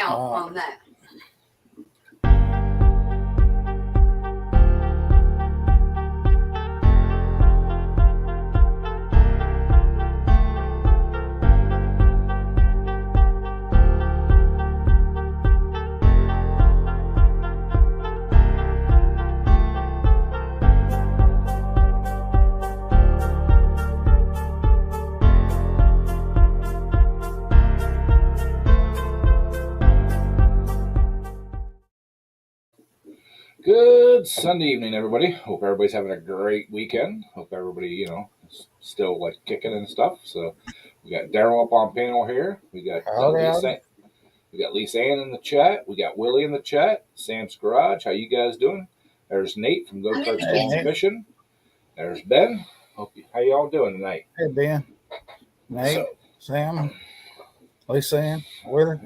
out on that. Good Sunday evening, everybody. Hope everybody's having a great weekend. Hope everybody, is still like kicking and stuff. So we got Daryl up on panel here. We got Lisa. We got Lisa Ann in the chat. We got Willie in the chat. Sam's Garage. How you guys doing? There's Nate from Go Kart Sports Mission. There's Ben. How y'all doing tonight? Hey Ben, Nate, Sam, Lisa Ann, Willie.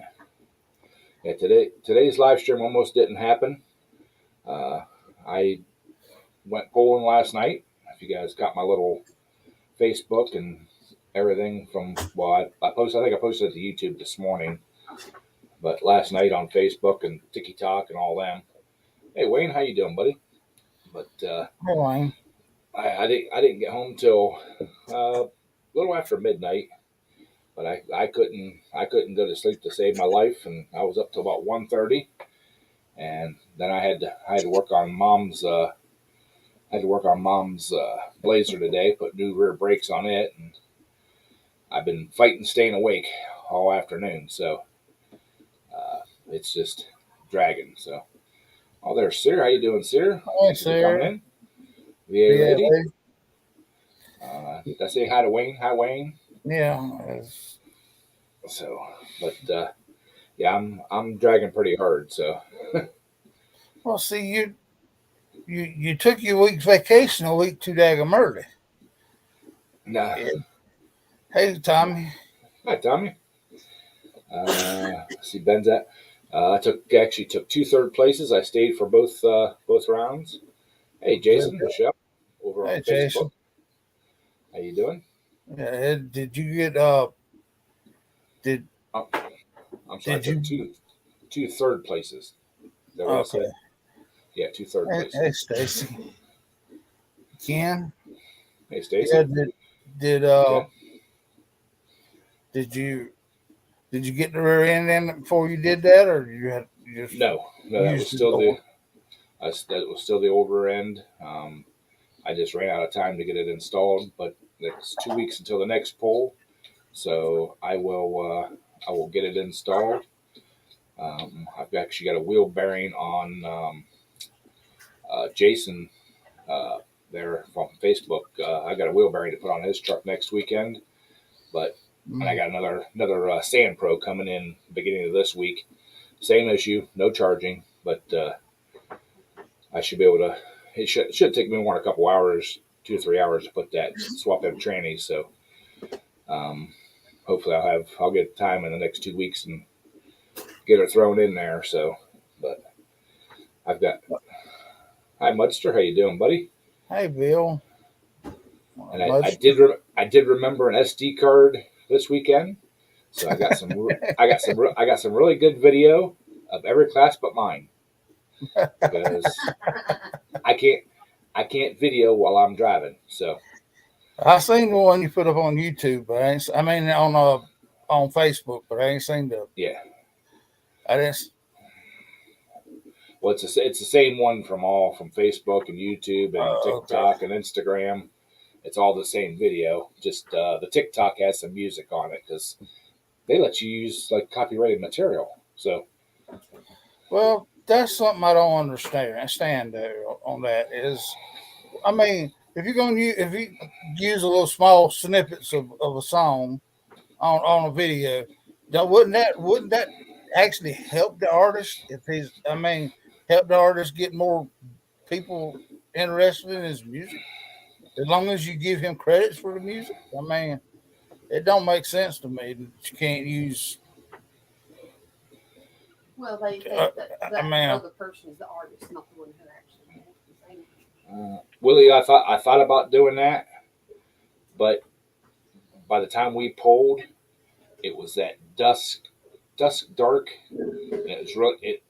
Yeah, today's live stream almost didn't happen. I went polling last night. If you guys got my little Facebook and everything from, I think I posted it to YouTube this morning, but last night on Facebook and TikTok and all them. Hey Wayne, how you doing, buddy? But Hey Wayne. I didn't get home till a little after midnight, but I couldn't go to sleep to save my life, and I was up till about 1:30. And then I had to work on mom's Blazer today, put new rear brakes on it, and I've been fighting staying awake all afternoon, so it's just dragging. So, there's Sir. How you doing, Sir? Hey, Sir. Coming in. VA lady. Did I say hi to Wayne? Hi, Wayne. Yeah. So, but yeah, I'm dragging pretty hard. So. Well, see, you took your week's vacation a week too daggum early. Nah. Hey, Tommy. Hi, Tommy. See, Ben's at. I actually took 2 third places. I stayed for both rounds. Hey, Jason, Michelle, over on Facebook. Jason. How you doing? Yeah. Did you get I'm sorry. I took two third places. Is that what I said? Yeah, 2 third places. Hey, Stacy. Ken. Hey, Stacy. Yeah, Did you get the rear end in before you did that, or you just no? That was still the old rear end. I just ran out of time to get it installed, but it's 2 weeks until the next poll, so I will get it installed. I've actually got a wheel bearing on Jason there from Facebook. I got a wheel bearing to put on his truck next weekend, but. And I got another Sand Pro coming in beginning of this week. Same issue, no charging, but I should be able to. It should take me more than a couple hours, 2 or 3 hours to put that swap them trannies. So hopefully I'll get time in the next 2 weeks and get her thrown in there. So, but I've got. Hi Mudster, how you doing, buddy? Hey Bill. And I did remember an SD card this weekend, so I got some really good video of every class but mine, because I can't video while I'm driving. So I seen the one you put up on YouTube, but on Facebook, but I ain't seen the. Yeah, I didn't. Well, it's the same one from Facebook and YouTube and TikTok and Instagram. It's all the same video. Just the TikTok has some music on it because they let you use like copyrighted material. So, well, that's something I don't understand there on that is, I mean, if you use a little small snippets of a song on a video, wouldn't that actually help the artist help the artist get more people interested in his music? As long as you give him credits for the music, I mean, it don't make sense to me that you can't use. Well, other person is the artist, not the one who actually sings. Willie, I thought about doing that, but by the time we polled, it was that dusk dusk dark, and it was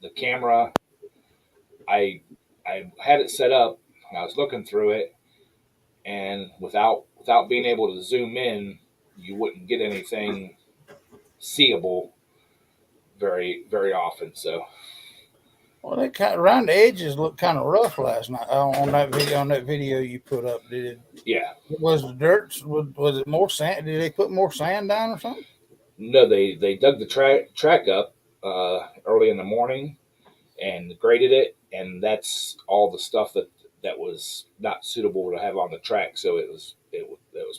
the camera. I had it set up, and I was looking through it, and without being able to zoom in, you wouldn't get anything seeable very often. So Well, they kind of, around the edges looked kind of rough last night on that video. On that video you put up, yeah, was the dirt? Was it more sand? Did they put more sand down or something? no, they dug the track up early in the morning and graded it, and that's all the stuff that was not suitable to have on the track. So it was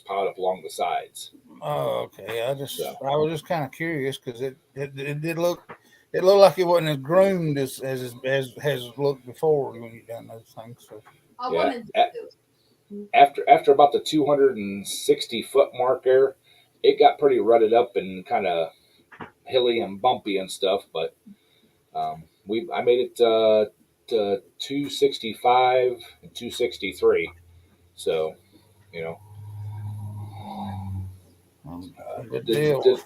piled up along the sides. Oh, okay. I So was just kind of curious because it did look. It looked like it wasn't as groomed as has looked before when you done those things. So I yeah, wanted to do it. after about the 260-foot mark there, it got pretty rutted up and kind of hilly and bumpy and stuff. But I made it to 265 and 263. So you know, good did, deal.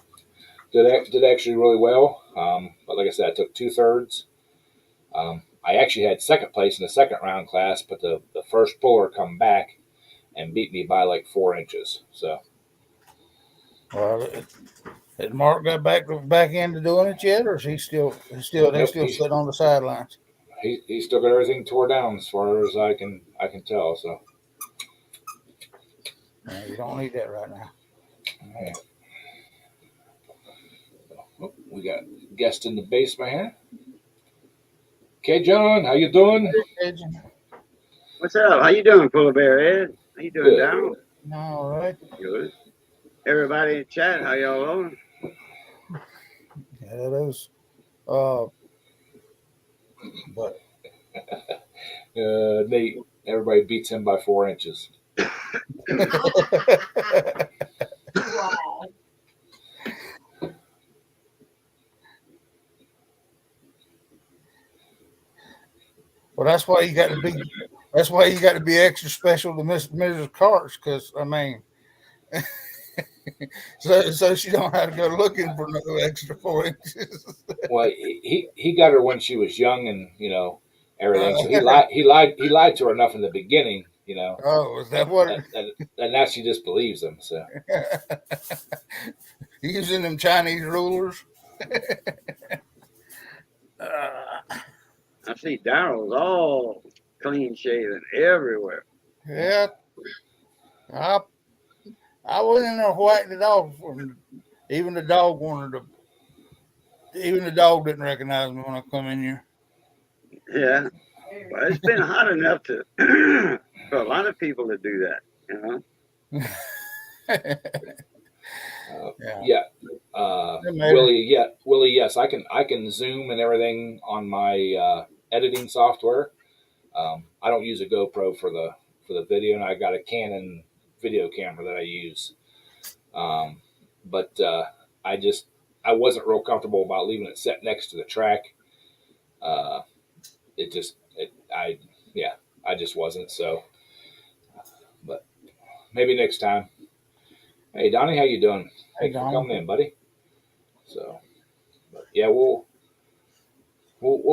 did actually really well. But like I said, I took 2/3. I actually had second place in the second round class, but the first puller come back and beat me by like 4 inches. So Well, has Mark got back into doing it yet, or is he still they nope, still sitting on the sidelines? he's still got everything tore down as far as I can tell. So No, you don't need that right now. yeah. Oh, we got a guest in the basement here. Okay, John, how you doing? What's up? How you doing, Polar Bear Ed? How you doing, Good. Down? All right. Good. Everybody in chat, how y'all doing? Yeah, that is. But Nate, everybody beats him by 4 inches. Wow. well, that's why you got to be. That's why you got to be extra special to Mrs. Carts, because I mean, so she don't have to go looking for no extra 4 inches. Well, he got her when she was young, and everything. So he lied to her enough in the beginning, Oh, is that what? and now she just believes him. So Using them Chinese rulers. I see Daryl's all clean shaven everywhere. Yeah, I went in there whacked it off. Even the dog wanted to. Even the dog didn't recognize me when I come in here. Yeah. Well, it's been hot enough to for a lot of people to do that, Yeah. Willie, yes, I can zoom and everything on my editing software. I don't use a GoPro for the video, and I got a Canon video camera that I use. But I wasn't real comfortable about leaving it set next to the track. I just wasn't. So, but maybe next time. Hey, Donnie, how you doing? Thanks for coming in, buddy. So, but yeah, we'll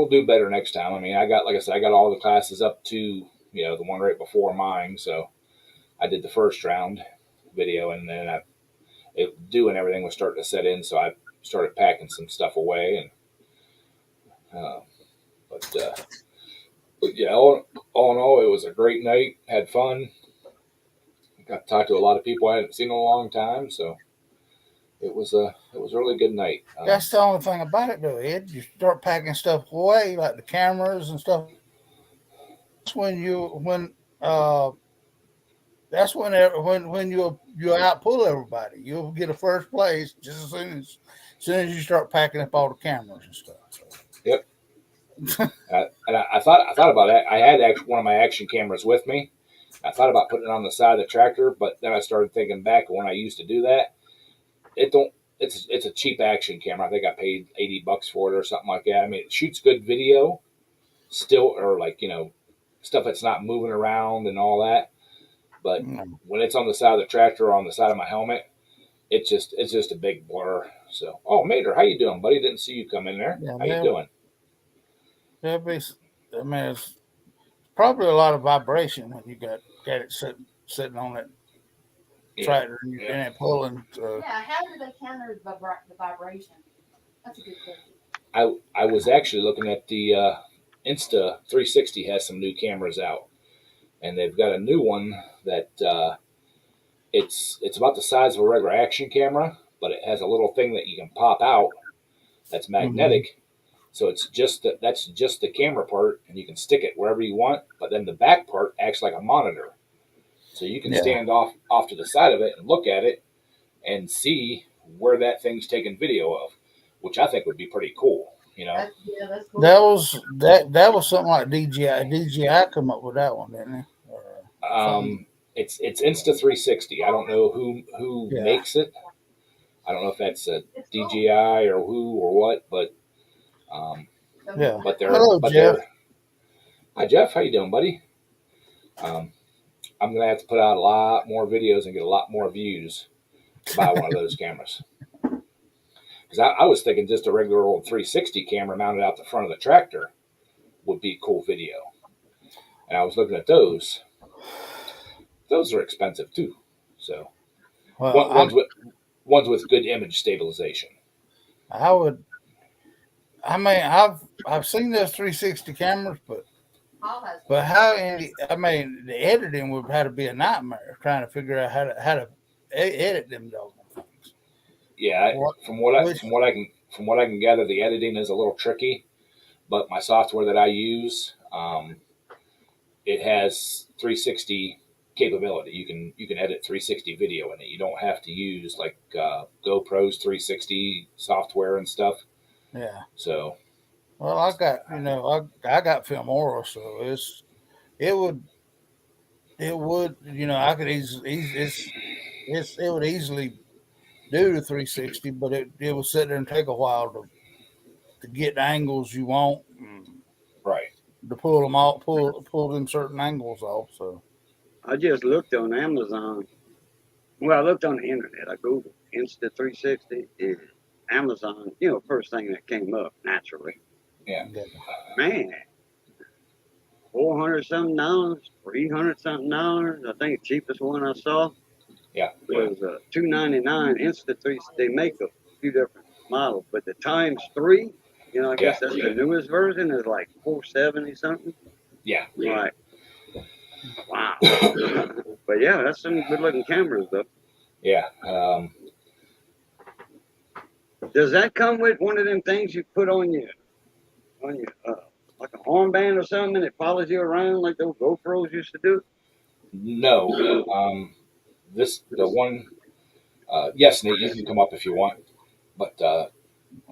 do better next time. I mean, like I said, I got all the classes up to the one right before mine. So I did the first round video, and then dew and everything was starting to set in. So I started packing some stuff away, and but yeah, all in all, it was a great night. Had fun. Got to talk to a lot of people I hadn't seen in a long time. So it was a really good night. That's the only thing about it, though, Ed. You start packing stuff away, like the cameras and stuff. That's when you outpull everybody. You'll get a first place just as soon as you start packing up all the cameras and stuff. So. Yep. And I thought about it. I had one of my action cameras with me. I thought about putting it on the side of the tractor, but then I started thinking back when I used to do that. It's a cheap action camera. I think I paid $80 for it or something like that. I mean, it shoots good video still, or stuff that's not moving around and all that. But when it's on the side of the tractor or on the side of my helmet, it's just a big blur. So, oh, Mater, how you doing, buddy? Didn't see you come in there. Yeah, How you doing? there'll be. I mean, it's probably a lot of vibration when you got it sitting on that tractor and it pulling. Yeah, how do they counter the vibration? That's a good question. I was actually looking at the Insta 360 has some new cameras out, and they've got a new one that it's about the size of a regular action camera, but it has a little thing that you can pop out that's magnetic. Mm-hmm. So it's that's just the camera part, and you can stick it wherever you want. But then the back part acts like a monitor, so you can stand off to the side of it and look at it and see where that thing's taking video of, which I think would be pretty cool. You know, that's cool. That was something like DJI come up with that one, didn't they? It's Insta 360. I don't know who makes it. I don't know if that's a DJI or who or what, but but Jeff. Hi Jeff, how you doing, buddy? I'm gonna have to put out a lot more videos and get a lot more views to buy one of those cameras. Because I was thinking just a regular old 360 camera mounted out the front of the tractor would be cool video. And I was looking at those. Those are expensive too. So ones with good image stabilization. I've seen those 360 cameras, but the editing would have to be a nightmare trying to figure out how to edit them things. Yeah, from what I can gather, the editing is a little tricky, but my software that I use, it has 360 capability. You can edit 360 video in it. You don't have to use like GoPro's 360 software and stuff. Yeah. So. Well, I got I got Filmora, so it would I could it would easily do the 360, but it will sit there and take a while to get the angles you want, right? To pull them off, pull them certain angles off. So I just looked on Amazon. Well, I looked on the internet. I googled Insta 360 and Amazon. First thing that came up naturally. Yeah. Man, $400 something, $300 something. I think the cheapest one I saw. Yeah. Was $299 Insta 3. They make a few different models, but the ×3, I guess that's the newest version, is like $470 something. Yeah. Right. Wow. But yeah, that's some good looking cameras though. Yeah. Does that come with one of them things you put on your like an armband or something, and it follows you around like those GoPros used to do? No. The one. Yes, Nate, you can come up if you want. But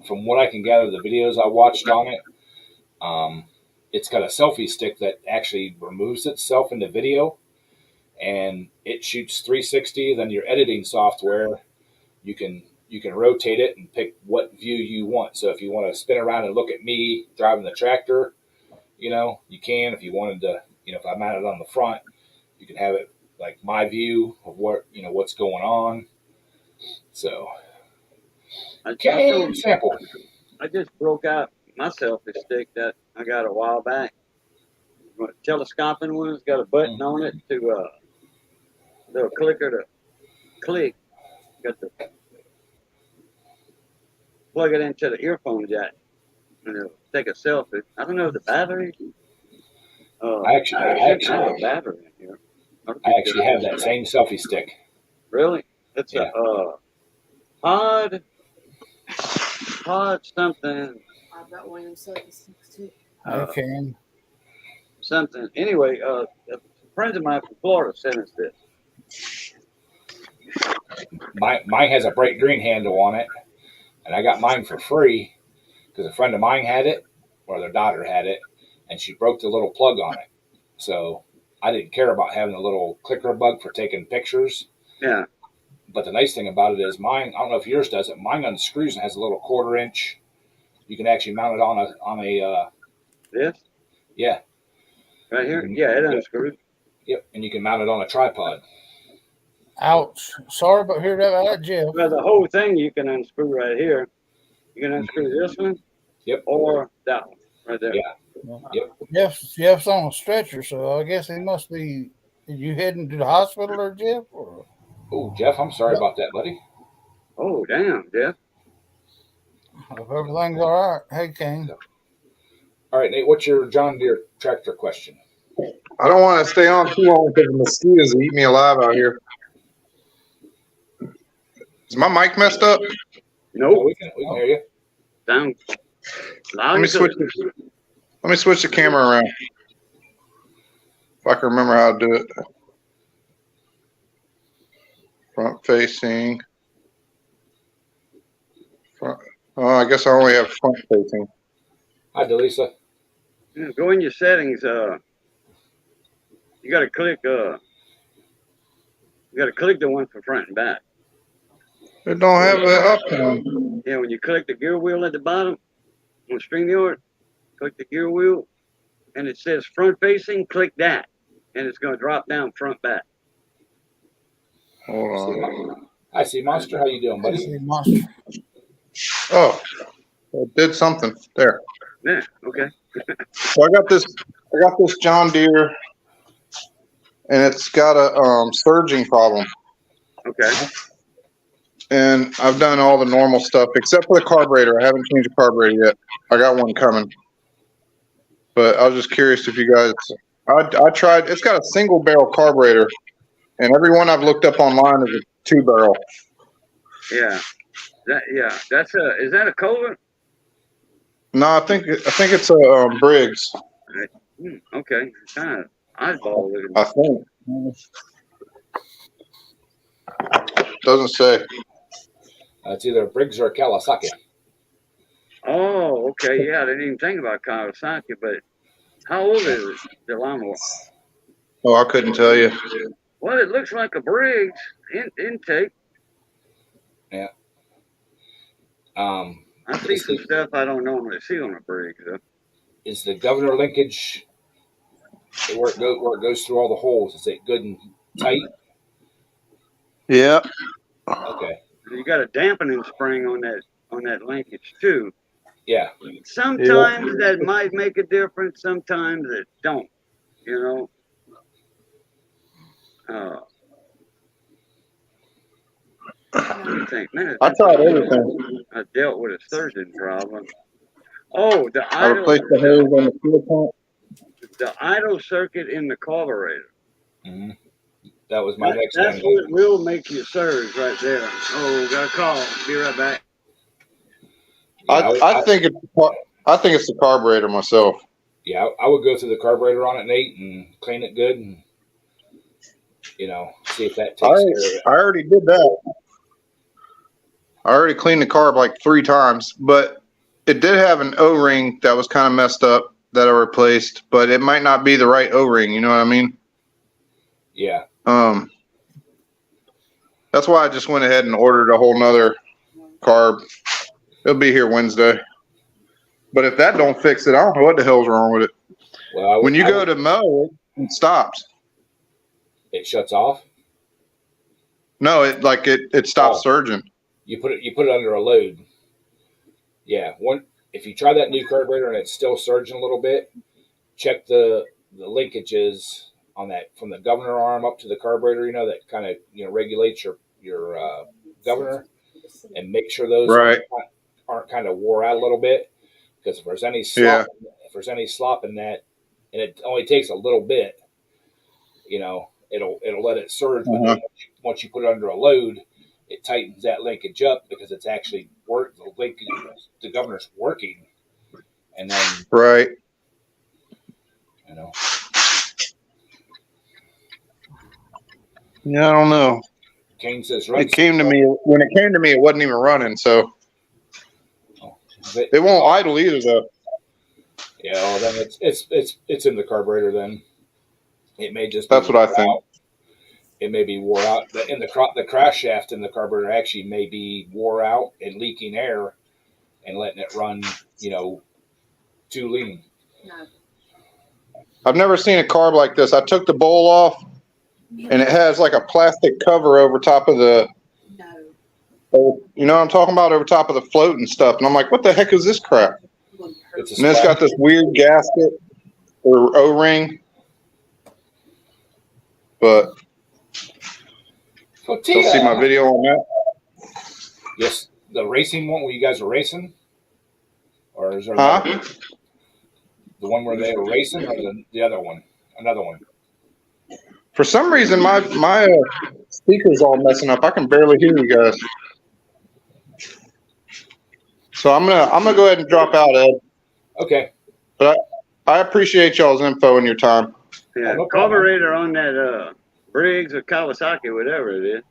from what I can gather, the videos I watched on it, it's got a selfie stick that actually removes itself in the video, and it shoots 360. Then your editing software, you can rotate it and pick what view you want. So if you want to spin around and look at me driving the tractor, you can. If you wanted to, if I mount it on the front, you can have it like my view of what's going on. So, sample. I just broke out my selfie stick that I got a while back. Telescoping one. It's got a button on it to little clicker to click. Got to plug it into the earphone jack and it'll take a selfie. I don't know the battery. I actually have a battery in here. I actually have that same selfie stick. Really? It's a pod something. I've got one of them selfie sticks too. Okay. Something. Anyway, friends of mine from Florida sent us this. Mine has a bright green handle on it, and I got mine for free because a friend of mine had it, or their daughter had it, and she broke the little plug on it. So I didn't care about having a little clicker bug for taking pictures. Yeah. But the nice thing about it is mine, I don't know if yours does it, mine unscrews and has a little 1/4 inch. You can actually mount it on a this? Yeah. Right here? Yeah, it unscrews. Yep, and you can mount it on a tripod. Ouch. Sorry about hearing that, Jeff. Well, the whole thing you can unscrew right here. You can unscrew this one. Yep. Or that one right there. Yeah. Yep. Jeff's on a stretcher, so I guess he must be. You heading to the hospital, or Jeff? Or? Oh, Jeff, I'm sorry about that, buddy. Oh, damn, Jeff. If everything's all right, hey, King. All right, Nate, what's your John Deere tractor question? I don't want to stay on too long because the mosquitoes eat me alive out here. Is my mic messed up? Nope. No, we can hear you. Sound loud. Let me switch the camera around. If I can remember how to do it. Front facing. Front. Oh, I guess I only have front facing. Hi, Delisa. Yeah, go in your settings. You gotta click. You gotta click the one for front and back. It don't have it up there. Yeah, when you click the gear wheel at the bottom on StreamYard, click the gear wheel, and it says front facing. Click that, and it's gonna drop down front back. Hold on. Hi, Sea Monster. How you doing, buddy? Monster. Oh, it did something there. Yeah. Okay. So I got this John Deere, and it's got a surging problem. Okay. And I've done all the normal stuff except for the carburetor. I haven't changed the carburetor yet. I got one coming. But I was just curious if you guys. I tried. It's got a single barrel carburetor, and every one I've looked up online is a 2-barrel. Yeah. That's a. Is that a Kohler? No, I think it's a Briggs. Okay. Kind of oddball looking. I think. Doesn't say. It's either a Briggs or a Kawasaki. Oh, okay. Yeah, I didn't even think about Kawasaki, but how old is the lawnmower? Oh, I couldn't tell you. Well, it looks like a Briggs intake. Yeah. I see some stuff I don't normally see on a Briggs, though. Is the governor linkage where it goes through all the holes? Is it good and tight? Yeah. Okay. You got a dampening spring on that linkage too. Yeah. Sometimes that might make a difference. Sometimes it don't. You know. I think, man, I tried everything. I dealt with a surgeon problem. Oh, I replaced the hose on the fuel pump. the idle circuit in the carburetor. Mm-hmm. That was my next That's one. what will make you surge right there. Oh, got a call. Be right back. Yeah, I think it's the carburetor myself. Yeah, I would go through the carburetor on it, Nate, and clean it good, and see if that takes care of it. I already did that. I already cleaned the carb like 3 times, but it did have an O-ring that was kind of messed up that I replaced, but it might not be the right O-ring. You know what I mean? Yeah. That's why I just went ahead and ordered a whole nother carb. It'll be here Wednesday. But if that don't fix it, I don't know what the hell's wrong with it. Well, when you go to mow, it stops. It shuts off? No, it stops surging. You put it under a load. Yeah. If you try that new carburetor and it's still surging a little bit, check the linkages on that from the governor arm up to the carburetor, that kind of regulates your governor, and make sure those aren't kind of wore out a little bit, because if there's any slop in that, and it only takes a little bit, it'll let it surge. But then once you put it under a load, it tightens that linkage up because it's actually the governor's working, and then Yeah, I don't know. Kane says when it came to me, it wasn't even running, so it won't idle either, though. Yeah, well, then it's in the carburetor. Then it may just that's what I think. It may be wore out. In the crash shaft in the carburetor actually may be wore out and leaking air and letting it run, too lean. No. I've never seen a carb like this. I took the bowl off, and it has like a plastic cover over top of the, No. you know what I'm talking about, over top of the float and stuff. And I'm like, what the heck is this crap? You're gonna get hurt. It's a And then it's got this weird gasket or O-ring. But you'll see my video on that. Yes, the racing one where you guys were racing, or is there Huh? the one where they were racing, or the other one, another one? For some reason, my speaker's all messing up. I can barely hear you guys. So I'm gonna go ahead and drop out, Ed. Okay. But I appreciate y'all's info and your time. Yeah, no problem. carburetor on that Briggs or Kawasaki, whatever it is.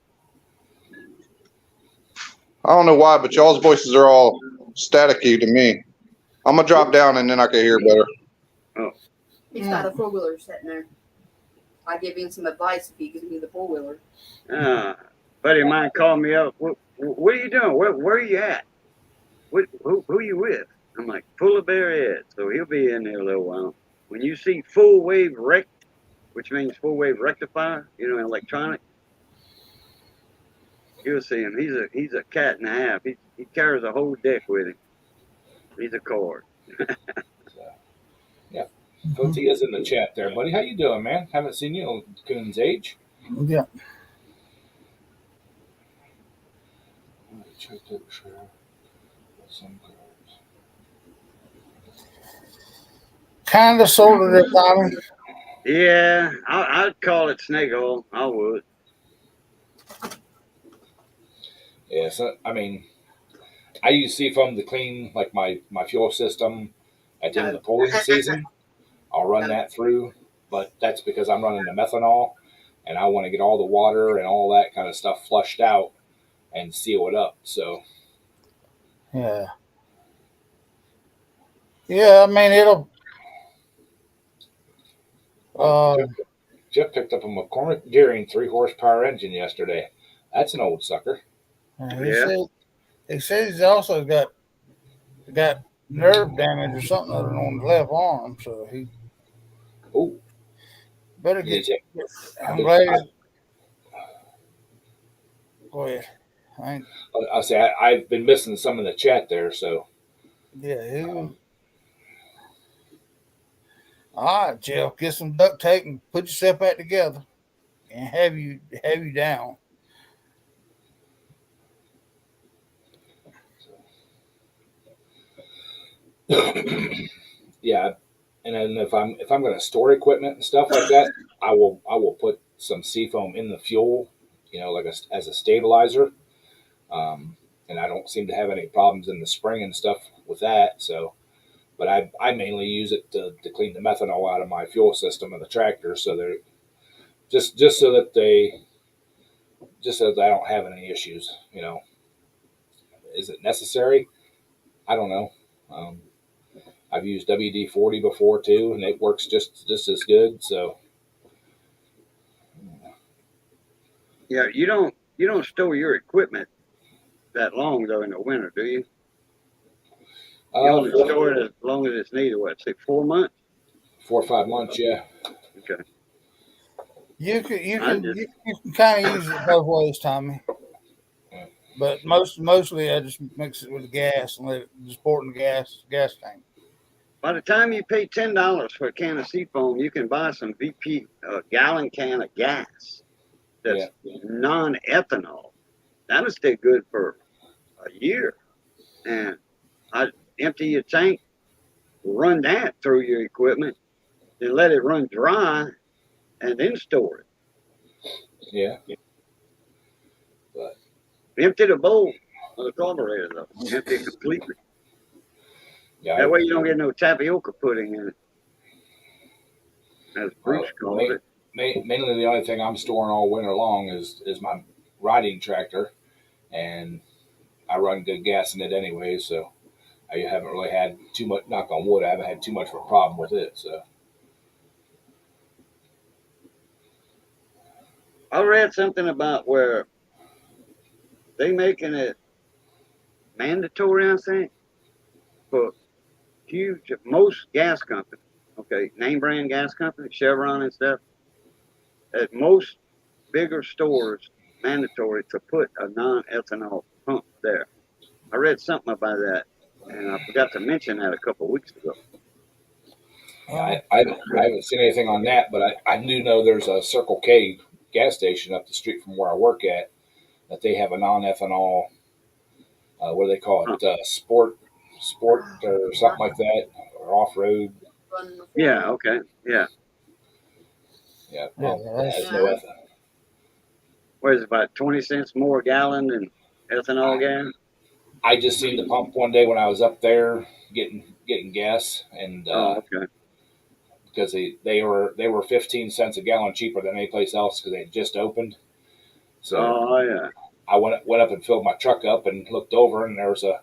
I don't know why, but y'all's voices are all staticky to me. I'm gonna drop down and then I can hear better. He's got a 4-wheeler sitting there. I give him some advice if he gives me the 4-wheeler. Buddy of mine called me up. What are you doing? Where are you at? Who are you with? I'm like, Pull a Bear Ed. So he'll be in there a little while. When you see full wave rect, which means full wave rectifier, electronic, you'll see him. He's a cat and a half. He carries a whole deck with him. He's a cord. Yeah. Cotia's in the chat there, buddy. How you doing, man? Haven't seen you in Coon's age. Yeah. Check that share. Some cards. Kind of, sort of, there, Tommy. Yeah, I'd call it snake oil. I would. Yeah, so I mean, I use Seafoam to clean like my fuel system at the end of the pulling season. I'll run that through, but that's because I'm running the methanol, and I want to get all the water and all that kind of stuff flushed out and seal it up. So Yeah. Yeah, I mean, it'll. Jeff picked up a McCormick Deering 3-horsepower engine yesterday. That's an old sucker. He says he's also got nerve damage or something other on the left arm, so he better get. I'm glad. Go ahead. I'll say I've been missing some of the chat there, so yeah. All right, Jeff, get some duct tape and put yourself back together, and have you down. Yeah, and then if I'm going to store equipment and stuff like that, I will put some Seafoam in the fuel, like as a stabilizer. And I don't seem to have any problems in the spring and stuff with that. So, but I mainly use it to clean the methanol out of my fuel system of the tractor, so they're just so that I don't have any issues. Is it necessary? I don't know. I've used WD-40 before too, and it works just as good. So, yeah, you don't store your equipment that long though in the winter, do you? You only store it as long as it's needed. What, say 4 months? 4 or 5 months, yeah. Okay. You can kind of use it both ways, Tommy. But mostly I just mix it with the gas and let it just pour it in the gas tank. By the time you pay $10 for a can of Seafoam, you can buy some VP gallon can of gas that's non-ethanol. That'll stay good for a year. And I empty your tank, run that through your equipment, then let it run dry, and then store it. Yeah. But empty the bowl of the carburetor though. Empty it completely. Yeah. That way you don't get no tapioca pudding in it. As Bruce called it. Mainly the only thing I'm storing all winter long is my riding tractor, and I run good gas in it anyway, so I haven't really had too much, knock on wood, I haven't had too much of a problem with it. So I read something about where they making it mandatory, I think, for most gas companies, okay, name brand gas companies, Chevron and stuff, at most bigger stores mandatory to put a non-ethanol pump there. I read something about that, and I forgot to mention that a couple of weeks ago. I haven't seen anything on that, but I do know there's a Circle K gas station up the street from where I work at that they have a non-ethanol. What do they call it? Sport or something like that, or off road. Yeah. Okay. Yeah. Yeah, Yeah, that has no ethanol. What is it, about 20 cents more a gallon than ethanol gas? I just seen the pump one day when I was up there getting gas, and Oh, okay. because they were 15 cents a gallon cheaper than any place else because they had just opened. So Oh, yeah. I went up and filled my truck up and looked over, and there was a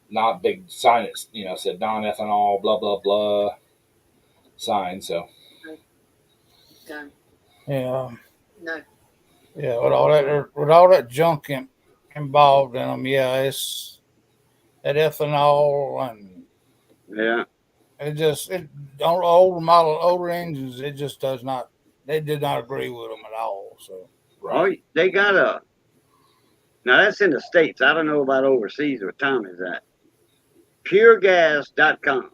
not big sign that said non-ethanol blah blah blah sign. So Done. Yeah. No. Yeah, with all that junk involved in them, yeah, it's that ethanol and Yeah. it on older engines, it just does not. They did not agree with them at all. So Oh, they got now that's in the States. I don't know about overseas where Tom is at. Puregas.com.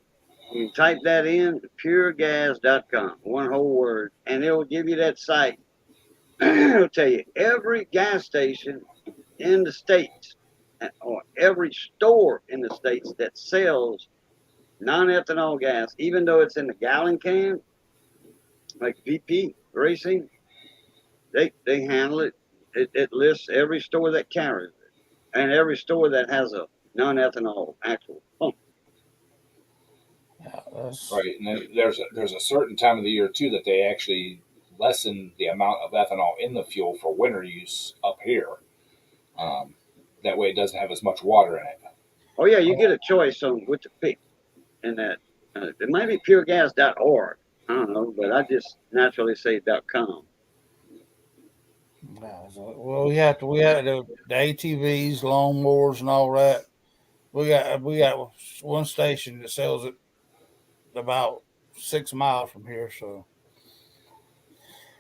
You can type that in, puregas.com, one whole word, and it'll give you that site. It'll tell you every gas station in the States or every store in the States that sells non-ethanol gas, even though it's in the gallon can, like VP Racing, they handle it. It lists every store that carries it and every store that has a non-ethanol actual pump. yeah, that's right, and then there's a certain time of the year too that they actually lessen the amount of ethanol in the fuel for winter use up here. That way, it doesn't have as much water in it. Oh yeah, you get a choice on what to pick, and that it might be puregas.org. I don't know, but I just naturally say .com. yeah, well, we had the ATVs, lawnmowers, and all that. We got one station that sells it about 6 miles from here. So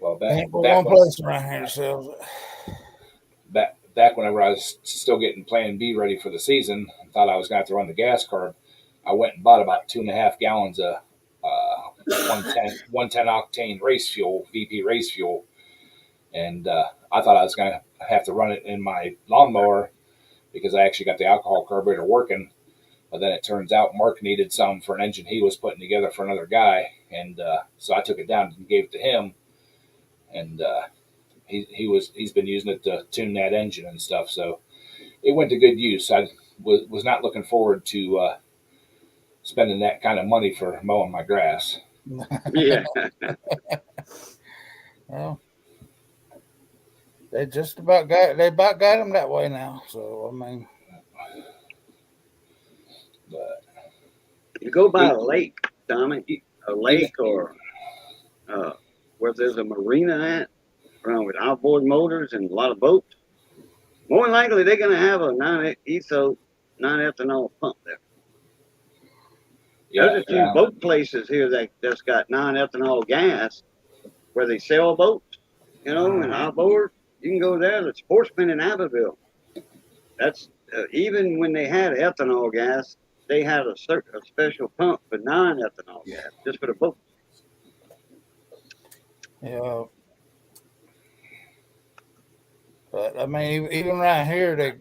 Well, ain't but one place around here that sells it. back whenever I was still getting Plan B ready for the season, I thought I was going to have to run the gas card. I went and bought about 2.5 gallons of 110 octane race fuel, VP race fuel, and I thought I was going to have to run it in my lawnmower because I actually got the alcohol carburetor working. But then it turns out Mark needed some for an engine he was putting together for another guy, and so I took it down and gave it to him, and he's been using it to tune that engine and stuff. So it went to good use. I was not looking forward to spending that kind of money for mowing my grass. Yeah. Well, they about got them that way now. So I mean, But You go by a lake, Tommy, a lake or where there's a marina at, around with outboard motors and a lot of boats. More than likely, they're going to have a non-ethanol pump there. yeah, There's a few boat places here that's got non-ethanol gas where they sell boats, and outboard. You can go there. The Sportsman in Abbeville. That's even when they had ethanol gas, they had a special pump for non-ethanol gas, just for the boat. yeah. But I mean, even right here,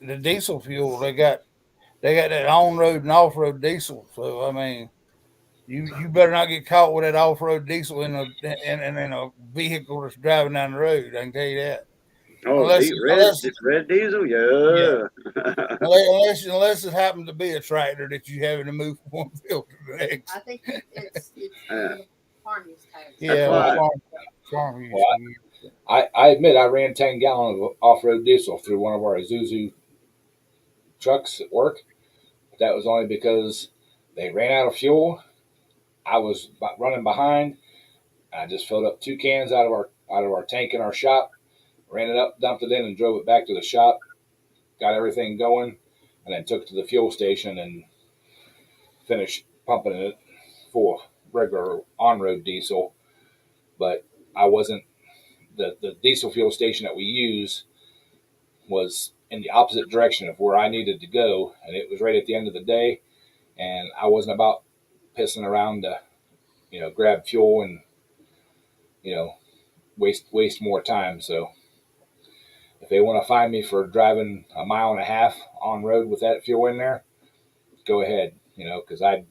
the diesel fuel they got that on road and off road diesel. So I mean, you better not get caught with that off road diesel in a vehicle that's driving down the road. I can tell you that. Oh, red diesel, Yeah, yeah. unless it happens to be a tractor that you having to move from one field to the next. I think it's Yeah. farm use tax. Yeah, why. farm use. I admit I ran 10 gallons of off-road diesel through one of our Isuzu trucks at work. But that was only because they ran out of fuel. I was running behind. I just filled up 2 cans out of our tank in our shop, ran it up, dumped it in, and drove it back to the shop. Got everything going, and then took it to the fuel station and finished pumping it full of regular on-road diesel. But I wasn't the diesel fuel station that we use was in the opposite direction of where I needed to go, and it was right at the end of the day, and I wasn't about pissing around to, grab fuel and, waste more time. So if they want to find me for driving a mile and a half on road with that fuel in there, go ahead, because I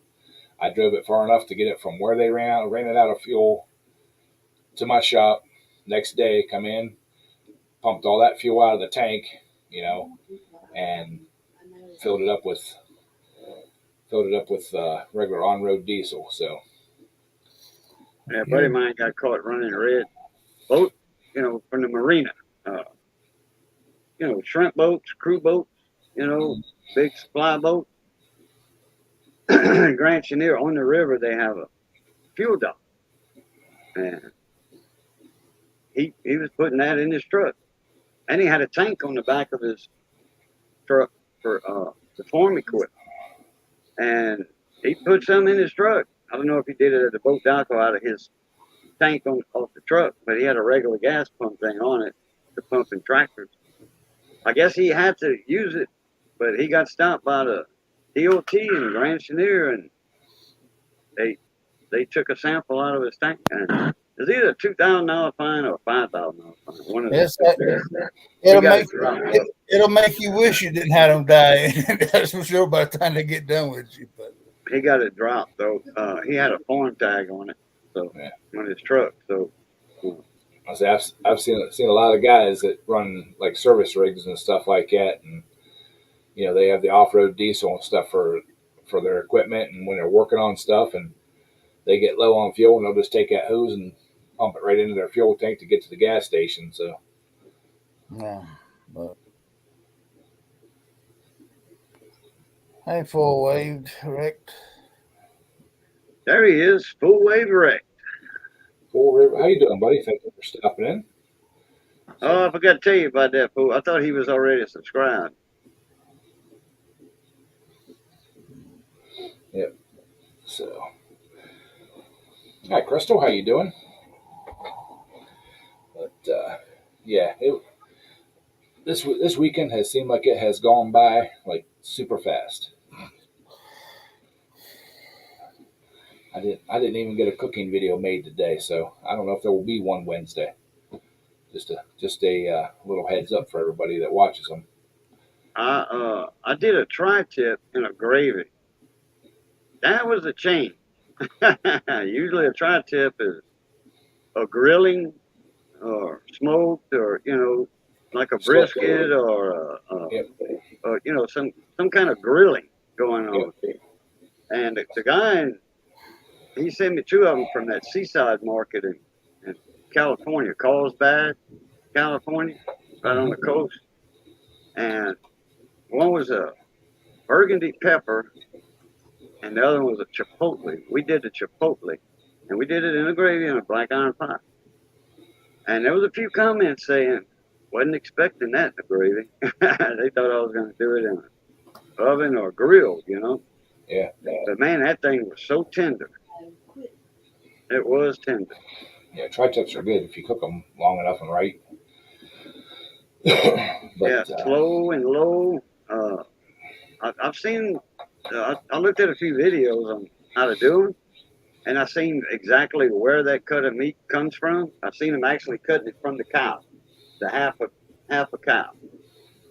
drove it far enough to get it from where they ran it out of fuel to my shop. Next day, come in, pumped all that fuel out of the tank, and filled it up with regular on-road diesel. So Yeah, a buddy of mine got caught running a red boat, from the marina. Shrimp boats, crew boats, big supply boats. Grand Chenier on the river, they have a fuel dock, and he was putting that in his truck, and he had a tank on the back of his truck for the farm equipment, and he put some in his truck. I don't know if he did it at the boat dock or out of his tank off the truck, but he had a regular gas pump thing on it to pump in tractors. I guess he had to use it, but he got stopped by the DOT in Grand Chenier, and they took a sample out of his tank, and it's either a $2,000 fine or a $5,000 fine. One of Yes, those. it'll make you wish you didn't have them die. That's for sure by the time they get done with you. But he got it dropped though. He had a farm tag on it, so on his truck. So I've seen a lot of guys that run like service rigs and stuff like that, and they have the off-road diesel and stuff for their equipment, and when they're working on stuff and they get low on fuel, and they'll just take that hose and pump it right into their fuel tank to get to the gas station. So yeah, but hey, full wave wrecked. there he is, full wave wreck. Full River, how you doing, buddy? Thank you for stopping in. Oh, I forgot to tell you about that fool. I thought he was already subscribed. Yep. So, hi, Crystal. How you doing? But this weekend has seemed like it has gone by like super fast. I didn't even get a cooking video made today, so I don't know if there will be one Wednesday. Just a little heads up for everybody that watches them. I did a tri-tip in a gravy. That was a change. Usually a tri-tip is a grilling or smoked or like a brisket or some kind of grilling going on. Yep. And the guy, he sent me two of them from that seaside market in California, Carlsbad, California, right on the coast. And one was a burgundy pepper, and the other one was a chipotle. We did the chipotle, and we did it in a gravy in a black iron pot. And there was a few comments saying, wasn't expecting that in the gravy. They thought I was going to do it in an oven or grill, Yeah. But man, that thing was so tender. It was tender. Yeah, tri-tips are good if you cook them long enough and right. But, slow and low. I've seen, I looked at a few videos on how to do them, and I've seen exactly where that cut of meat comes from. I've seen them actually cutting it from the cow, the half a cow.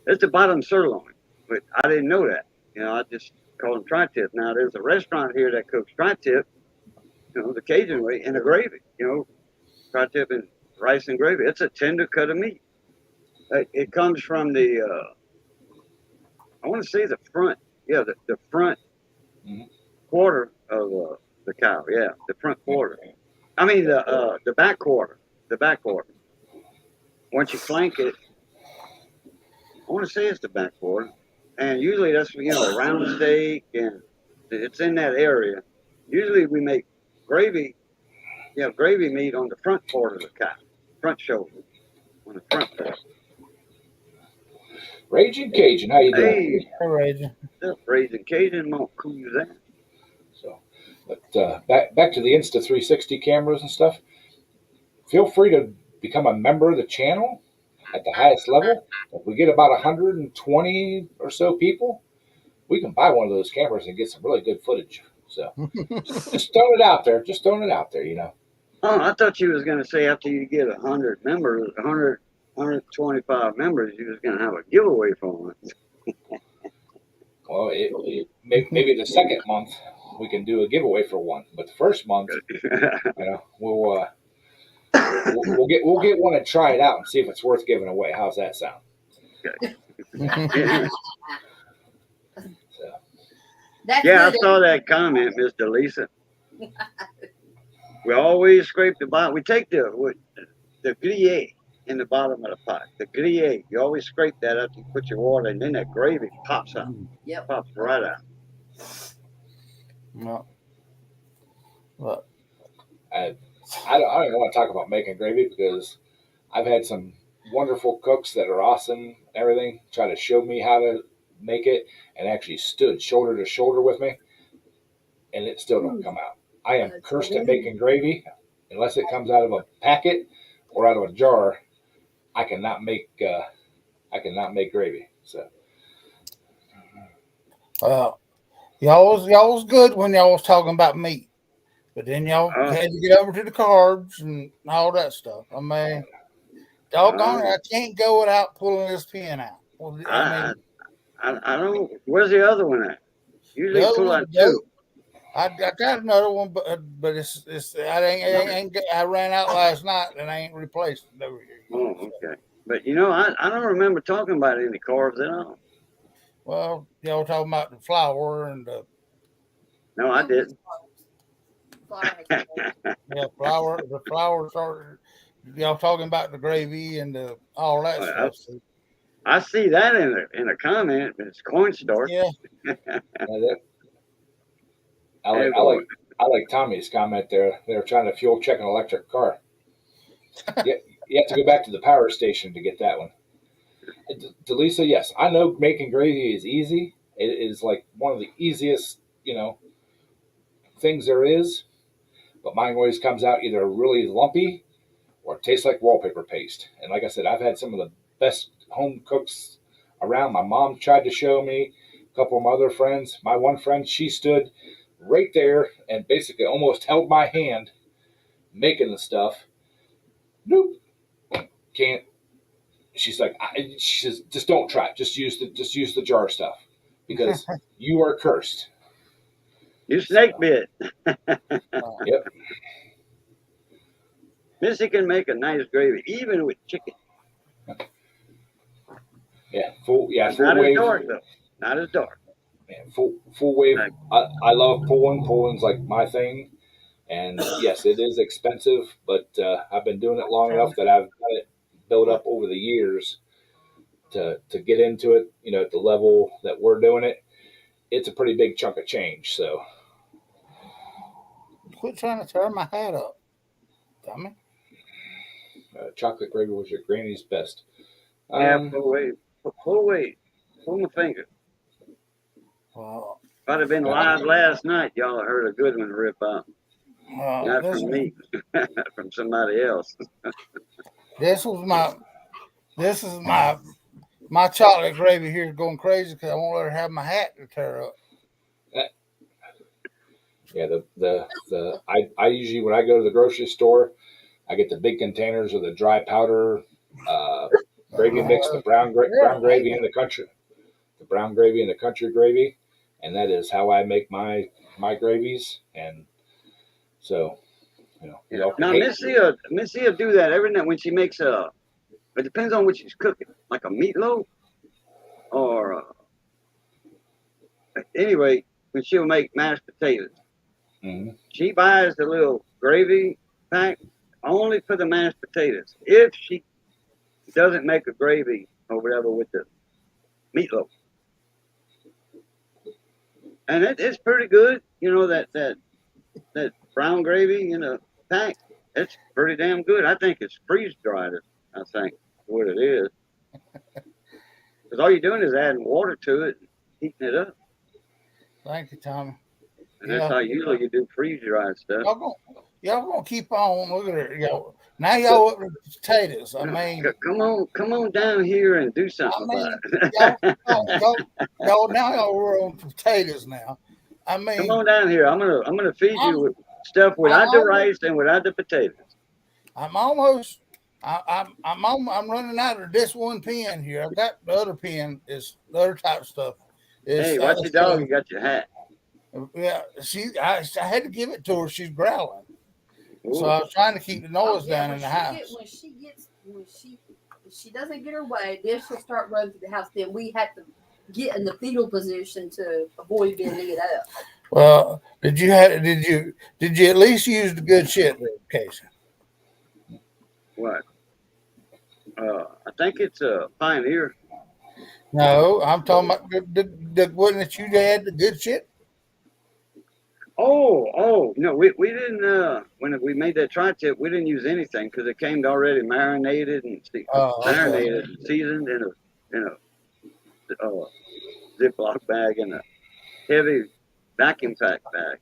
It's the bottom sirloin, but I didn't know that. I just call them tri-tip. Now, there's a restaurant here that cooks tri-tip, the Cajun way, in a gravy, tri-tip and rice and gravy. It's a tender cut of meat. It comes from the, I want to say the front, the front quarter of the cow, the front quarter. I mean the back quarter, Once you flank it, I want to say it's the back quarter, and usually that's a round steak, and it's in that area. Usually we make gravy meat on the front part of the cow, front shoulder, on the front part. Raging Cajun, how you doing? Hey, Raging. Raging Cajun, won't cool you down. So, but back to the Insta360 cameras and stuff. Feel free to become a member of the channel at the highest level, if we get about 120 or so people, we can buy one of those cameras and get some really good footage. So just throwing it out there. Just throwing it out there, you know. Oh, I thought you was gonna say after you get 100 members, 125 members, you was gonna have a giveaway for one. Well, maybe the second month we can do a giveaway for one, but the first month, you know, we'll get one and try it out and see if it's worth giving away. How's that sound? Yeah, So, That's yeah, I good. saw that comment, Mr. Lisa. We always scrape the bottom. We take the gruyere in the bottom of the pot. The gruyere, you always scrape that after you put your water, and then that gravy pops out. Yep. Pops right out. No. But I don't even want to talk about making gravy because I've had some wonderful cooks that are awesome and everything try to show me how to make it and actually stood shoulder to shoulder with me, and it still don't come out. I am cursed at making gravy. Unless it comes out of a packet or out of a jar, I cannot make gravy. So y'all was good when y'all was talking about meat, but then y'all had to get over to the carbs and all that stuff. I mean, doggone it, I can't go without pulling this pin out. Well, I don't. Where's the other one at? Usually the other pull one, out two. I got another one, but I ran out last night and I ain't replaced it over here. Oh, okay. But you know, I don't remember talking about any carbs at all. Well, y'all talking about the flour and the No, I didn't. flour. The flour started. Y'all talking about the gravy and all that stuff. So, I see that in a comment. It's cornstarch. yeah. I like Tommy's comment there. They're trying to fuel check an electric car. You have to go back to the power station to get that one. Delisa, yes, I know making gravy is easy. It is like one of the easiest, things there is. But mine always comes out either really lumpy or tastes like wallpaper paste. And like I said, I've had some of the best home cooks around. My mom tried to show me, a couple of my other friends. My one friend, she stood right there and basically almost held my hand making the stuff. Nope, can't. She's like, she says, just don't try it. Just use the jar stuff because you are cursed. You snake bit. Yep. Missy can make a nice gravy, even with chicken. Yeah, full Not wave. as dark though. Not as dark. Man, full wave. I love pulling. Pulling's like my thing. And yes, it is expensive, but I've been doing it long enough that I've got it built up over the years to get into it. At the level that we're doing it, it's a pretty big chunk of change. So Quit trying to tear my hat up, dummy. Chocolate gravy was your granny's best. Yeah, pull away. Pull my finger. Well, If I'd have been live last night, y'all have heard a good one rip out. Not from me, from somebody else. This is my chocolate gravy here is going crazy because I won't let her have my hat to tear up. Yeah, I usually when I go to the grocery store, I get the big containers of the dry powder gravy mix, the brown gravy and the country gravy, and that is how I make my gravies. And so, Now Missy will do that every night when she makes it depends on what she's cooking, like a meatloaf or anyway, when she'll make mashed potatoes. Mm-hmm. She buys the little gravy pack only for the mashed potatoes. If she doesn't make a gravy or whatever with the meatloaf, and it's pretty good. That brown gravy in a pack. It's pretty damn good. I think it's freeze dried. I think what it is. Because all you're doing is adding water to it, and heating it up. Thank you, Tommy. And that's how usually you do freeze dried stuff. y'all gonna keep on. Look at her, y'all. Now y'all up to potatoes. I mean, Come on down here and do something about y'all, it. now y'all were on potatoes now. I Come mean, on down here. I'm gonna feed you I'm, with stuff I'm without the almost, rice and without the potatoes. I'm almost, I'm running out of this one pen here. I've got the other pen. Is the other type of stuff. Is Hey, watch your dog. You got your hat. yeah. I had to give it to her. She's growling. So Ooh. I was trying to keep the noise down When in the house. when she doesn't get her way, then she'll start running through the house. Then we have to get in the fetal position to avoid being knee up. Well, did you at least use the good shit lubrication? What? I think it's a Pioneer. No, I'm talking about the one that you had the good shit. Oh, no, we didn't, when we made that tri-tip, we didn't use anything because it came already marinated and Oh, okay. marinated and seasoned in a Ziploc bag and a heavy vacuum pack bag.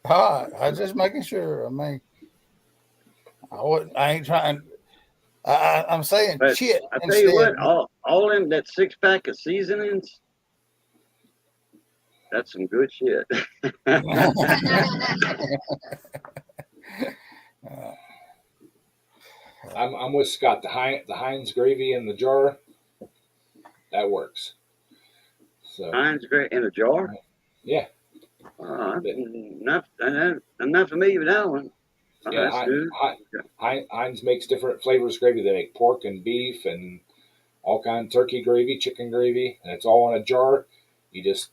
All right, I was just making sure. I mean, I ain't trying. I'm saying But shit I tell you instead. what, all in that 6-pack of seasonings, that's some good shit. I'm with Scott. The Heinz gravy in the jar, that works. So Heinz great in a jar. yeah, I'm not familiar with that one. Oh, yeah. that's good. Heinz makes different flavors of gravy. They make pork and beef and all kind of turkey gravy, chicken gravy, and it's all in a jar. You just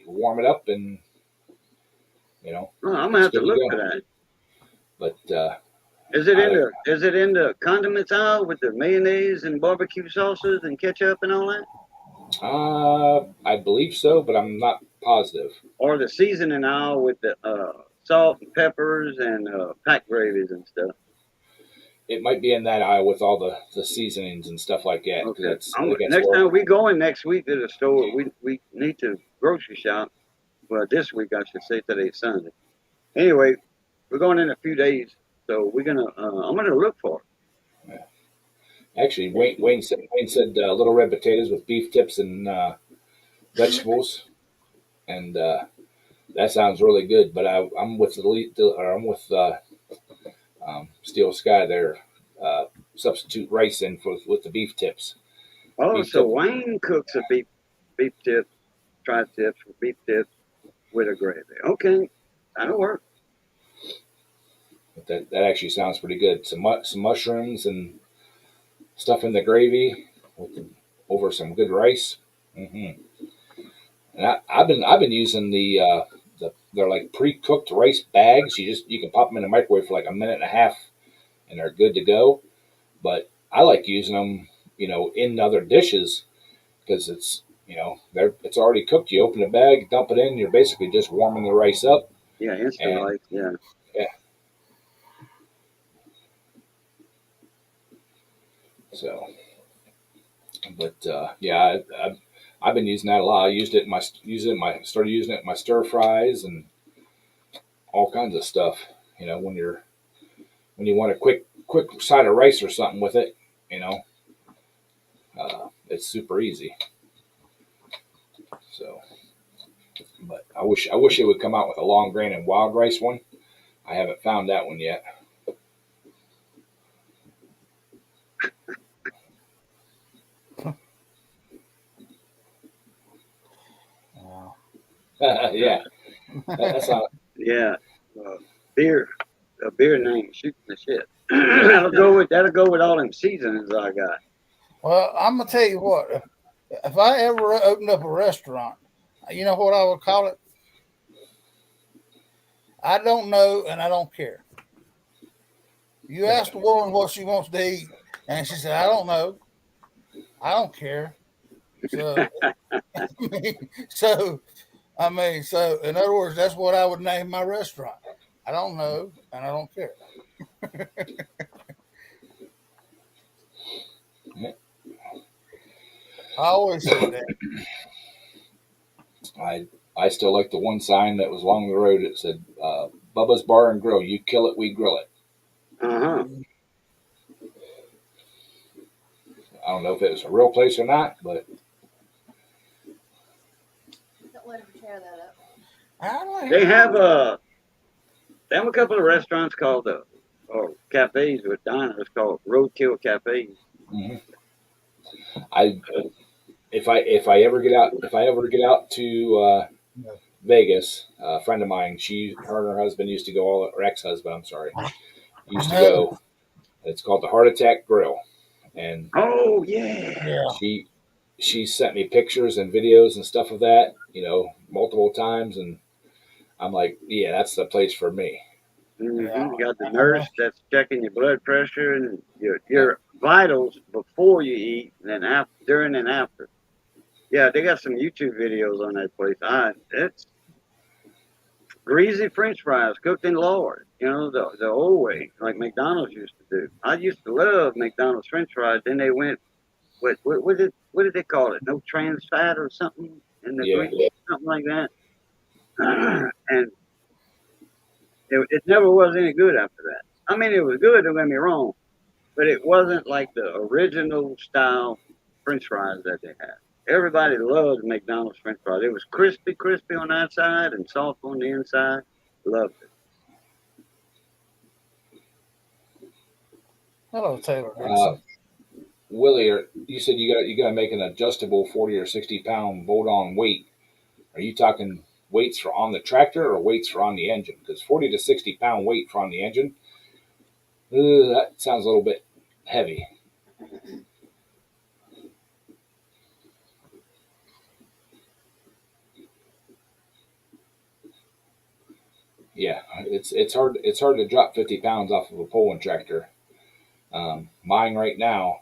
warm it up, and Oh, I'm gonna it's have to good to look go. for that. But Is it I in like. the condiments aisle with the mayonnaise and barbecue sauces and ketchup and all that, I believe so, but I'm not positive. or the seasoning aisle with the salt and peppers and pack gravies and stuff? It might be in that aisle with all the seasonings and stuff like that. Because Okay. I think that's Next where. time we going next week to the store, we need to grocery shop. Well, this week I should say, today's Sunday. Anyway, we're going in a few days, so we're gonna. I'm gonna look for it. Actually, Wayne said little red potatoes with beef tips and vegetables, and that sounds really good. But I'm with I'm with Steel Sky there. Substitute rice in with the beef tips. Oh, Beef so tip. Wayne cooks a beef tips, tri tips, beef tips with a gravy. Okay, that'll work. That actually sounds pretty good. Some mushrooms and stuff in the gravy over some good rice. hmm And I've been using they're like pre-cooked rice bags. You can pop them in the microwave for like a minute and a half, and they're good to go. But I like using them, in other dishes because it's already cooked. You open the bag, dump it in. You're basically just warming the rice up, Yeah, instant and rice. Yeah. yeah. So, but yeah, I've been using that a lot. I started using it in my stir fries and all kinds of stuff. When you want a quick side of rice or something with it, it's super easy. So, but I wish it would come out with a long grain and wild rice one. I haven't found that one yet. Yeah, that's not. Yeah. Uh, beer, a beer name shooting the shit. That'll go with all them seasonings I got. Well, I'm gonna tell you what. If I ever opened up a restaurant, you know what I would call it? I don't know, and I don't care. You ask the woman what she wants to eat, and she said, "I don't know. I don't care." So, so in other words, that's what I would name my restaurant. I don't know, and I don't care. I always say that. I I still like the one sign that was along the road. It said, Bubba's Bar and Grill. You kill it, we grill it. Uh-huh. I don't know if it was a real place or not, but Don't let him tear that up. They have a couple of restaurants called or cafes with diners called Roadkill Cafes. mm-hmm. If I ever get out to Vegas, a friend of mine, her and her husband used to go or ex-husband, I'm sorry, used to go. It's called the Heart Attack Grill, and oh yeah, she sent me pictures and videos and stuff of that, multiple times, and I'm like, yeah, that's the place for me. Mm-hmm. You got the nurse that's checking your blood pressure and your vitals before you eat, and then after, during and after. Yeah, they got some YouTube videos on that place. It's greasy French fries cooked in lard. The old way, like McDonald's used to do. I used to love McDonald's French fries. Then they went, what did they call it? No trans fat or something in the grease, something like that. And it never was any good after that. I mean, it was good. Don't get me wrong, but it wasn't like the original style French fries that they had. Everybody loved McDonald's French fries. It was crispy on the outside and soft on the inside. Loved it. Hello, Taylor. Willie, you said you got to make an adjustable 40 or 60-pound bolt-on weight. Are you talking weights for on the tractor or weights for on the engine? Because 40 to 60-pound weight for on the engine, that sounds a little bit heavy. Yeah, it's hard to drop 50 pounds off of a pulling tractor. Mine right now,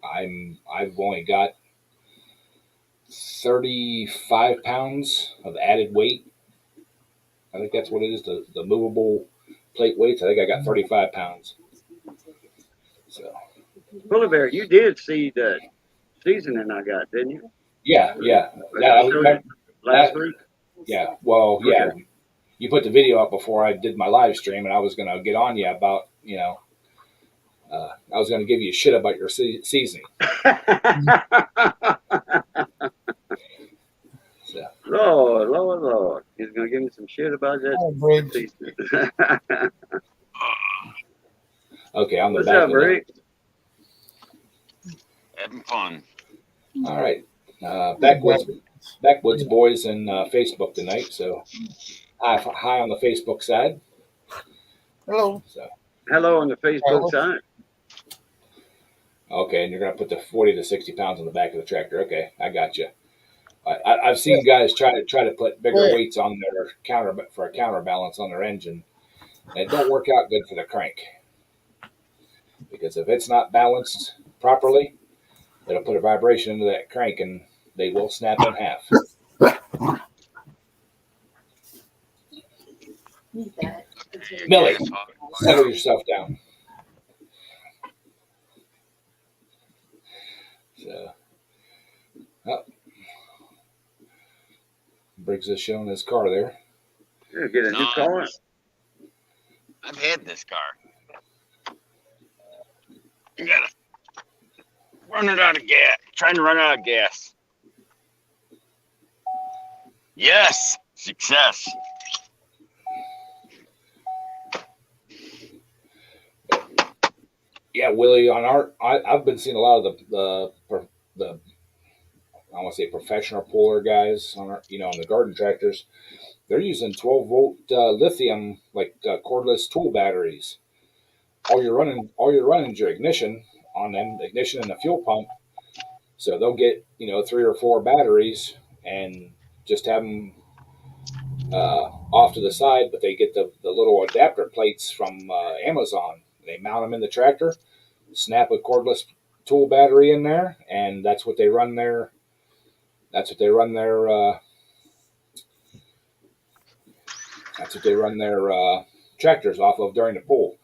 I've only got 35 pounds of added weight. I think that's what it is, the movable plate weights. I think I got 35 pounds. So, Bully Bear, you did see the seasoning I got, didn't you? Yeah. Last week. Yeah. Well, yeah. Okay. You put the video up before I did my live stream, and I was gonna get on you about I was gonna give you shit about your seasoning. So. Lord. He's going to give me some shit about that. Okay, I'm the What's back up, Rick? Having fun. All right. Backwoods Boys in Facebook tonight. So hi on the Facebook side. Hello. So. Hello on the Facebook side. Okay, and you're going to put the 40 to 60 pounds on the back of the tractor. Okay, I got you. I've seen guys try to put bigger weights on their counterbalance on their engine, and it don't work out good for the crank, because if it's not balanced properly, it'll put a vibration into that crank and they will snap in half. Millie, settle yourself down. So, Briggs is showing his car there. You get a new car? I've had this car. You gotta run it out of gas. Trying to run out of gas. Yes, success. Yeah, Willie, I've been seeing a lot of the I want to say professional puller guys on on the garden tractors. They're using 12-volt lithium cordless tool batteries. All you're running is your ignition on them, the ignition and the fuel pump. So they'll get 3 or 4 batteries and just have them off to the side, but they get the little adapter plates from Amazon. They mount them in the tractor, snap a cordless tool battery in there, and that's what they run their tractors off of during the pull.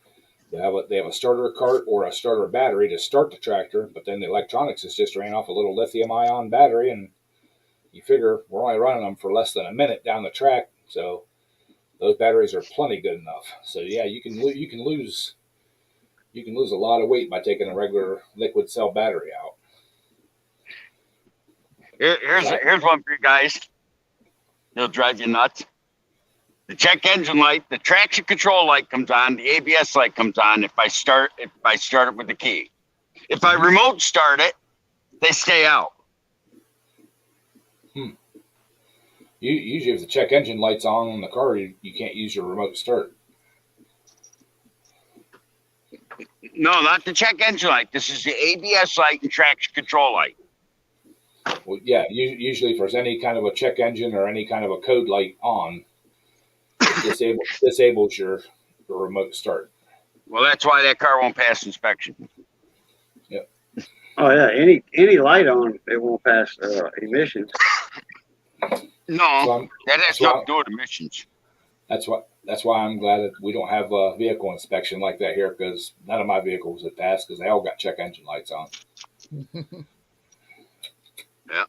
They have a starter cart or a starter battery to start the tractor, but then the electronics is just ran off a little lithium ion battery, and you figure we're only running them for less than a minute down the track, so those batteries are plenty good enough. So yeah, you can lose a lot of weight by taking a regular liquid cell battery out. Here's one for you guys. It'll drive you nuts. The check engine light, the traction control light comes on, the ABS light comes on if I start it with the key. If I remote start it, they stay out. Usually, if the check engine light's on the car, you can't use your remote start. No, not the check engine light. This is the ABS light and traction control light. Well, yeah, usually if there's any kind of a check engine or any kind of a code light on, it disables your remote start. Well, that's why that car won't pass inspection. Yep. Oh yeah, any light on, it won't pass emissions. No, that has nothing to do with emissions. That's why I'm glad that we don't have a vehicle inspection like that here, because none of my vehicles have passed because they all got check engine lights on. Yeah.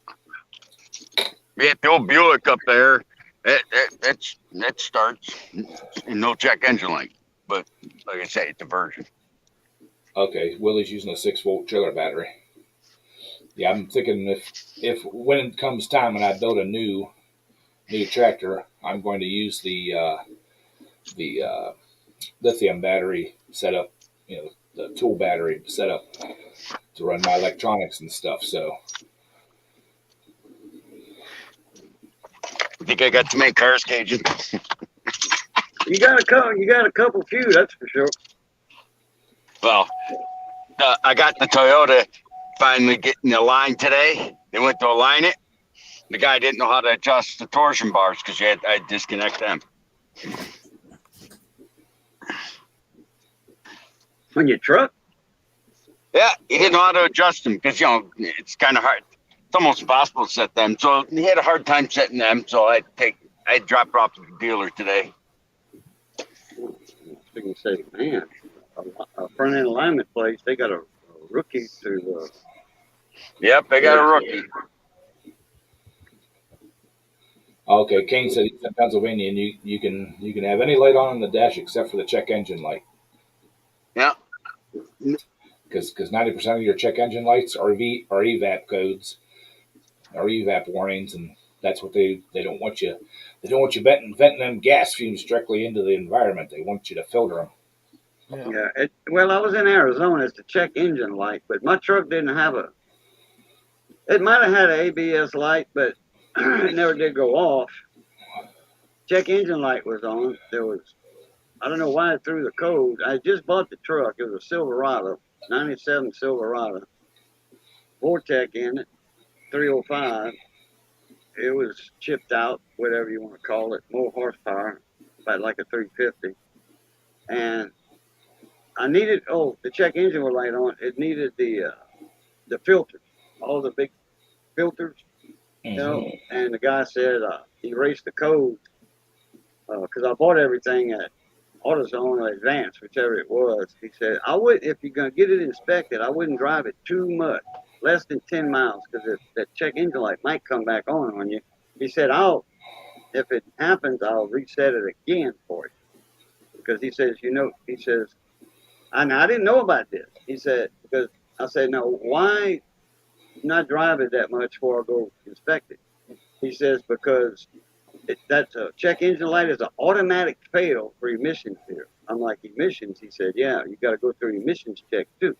Yeah, the old Buick up there, that starts and no check engine light. But like I say, it's a version. Okay, Willie's using a 6-volt trailer battery. Yeah, I'm thinking if when it comes time and I build a new tractor, I'm going to use the lithium battery setup, the tool battery setup to run my electronics and stuff. So I think I got too many cars, Cajun. You got a couple few, that's for sure. Well, I got the Toyota finally getting the line today. They went to align it. The guy didn't know how to adjust the torsion bars because I disconnect them. On your truck? Yeah, he didn't know how to adjust them because it's kind of hard. It's almost impossible to set them. So he had a hard time setting them. So I dropped off to the dealer today. You can say, man, a front end alignment place, they got a rookie to. Yep, they got a rookie. okay, Kane said he's in Pennsylvania, and you can have any light on the dash except for the check engine light. Yeah. Because 90% of your check engine lights are evap codes, or evap warnings, and that's what they don't want you. They don't want you venting them gas fumes directly into the environment. They want you to filter them. Yeah. Well, I was in Arizona. It's the check engine light, but my truck didn't have it might have had an ABS light, but it never did go off. Check engine light was on. I don't know why it threw the code. I just bought the truck. It was a Silverado, 97 Silverado. Vortec in it, 305. It was chipped out, whatever you want to call it, more horsepower, about like a 350. And I needed, the check engine light on. It needed the filters, all the big filters, and the guy said erase the code because I bought everything at AutoZone or Advance, whichever it was. He said, if you're going to get it inspected, I wouldn't drive it too much, less than 10 miles, because that check engine light might come back on you. He said, if it happens, I'll reset it again for you. Because he says, and I didn't know about this. He said, because I said, no, why not drive it that much before I go inspect it? He says, because that's a check engine light is an automatic fail for emissions here. I'm like, emissions? He said, yeah, you got to go through emissions check too.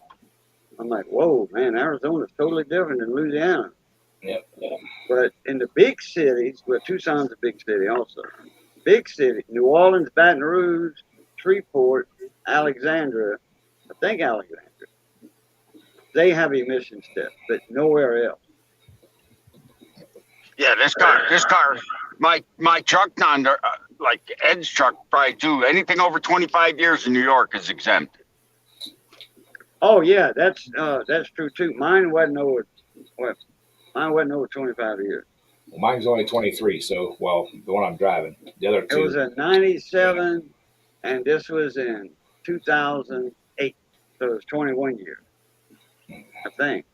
I'm like, whoa, man, Arizona's totally different than Louisiana. Yep. But in the big cities, well, Tucson's a big city also. Big city, New Orleans, Baton Rouge, Shreveport, Alexandria, I think Alexandria, they have emissions tests, but nowhere else. Yeah, this car, my truck, like Ed's truck, probably too. Anything over 25 years in New York is exempt. Oh yeah, that's true too. Mine wasn't over 25 years. Well, mine's only 23, so the one I'm driving. The other two. It was a 97, and this was in 2008, so it was 21 years, I think.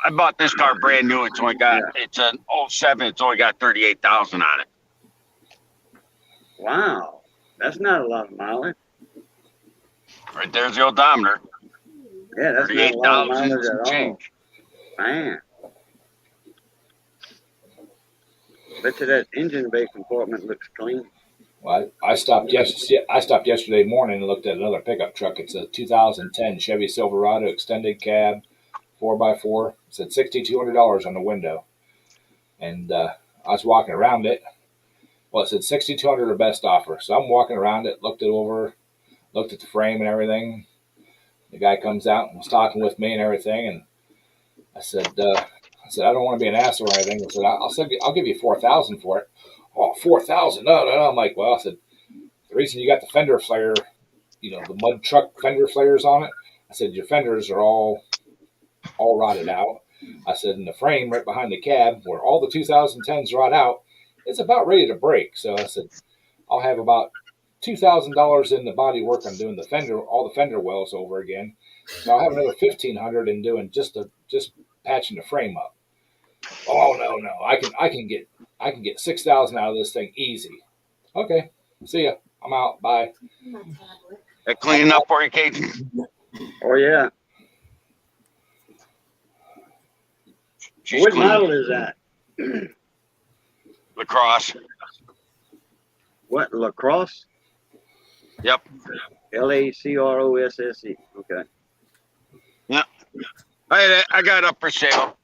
I bought this car brand new. It's only got it's an '07. It's only got 38,000 on it. Wow, that's not a lot of mileage. Right there's the odometer. Yeah, that's not a lot of 38,000 mileage some at all. change. Man. Bet you that engine bay compartment looks clean. Well, I stopped yesterday morning and looked at another pickup truck. It's a 2010 Chevy Silverado extended cab, 4x4. It said $6,200 on the window, and I was walking around it. Well, it said $6,200 or best offer. So I'm walking around it, looked it over, looked at the frame and everything. The guy comes out and was talking with me and everything, and I said, I don't want to be an asshole or anything. I said, I'll give you $4,000 for it. Oh, $4,000? No. I'm like, well, I said, the reason you got the fender flare, the mud truck fender flares on it. I said, your fenders are all rotted out. I said, and the frame right behind the cab, where all the 2010s rot out, it's about ready to break. So I said, I'll have about $2,000 in the body work on doing all the fender wells over again. So I'll have another $1,500 in doing just patching the frame up. Oh no, I can get 6,000 out of this thing easy. Okay, see ya. I'm out. Bye. That cleaning up for you, Kate? Oh yeah. What model is that? Lacrosse. What, lacrosse? Yep. LACROSSE. Okay. Yeah. I got it up for sale.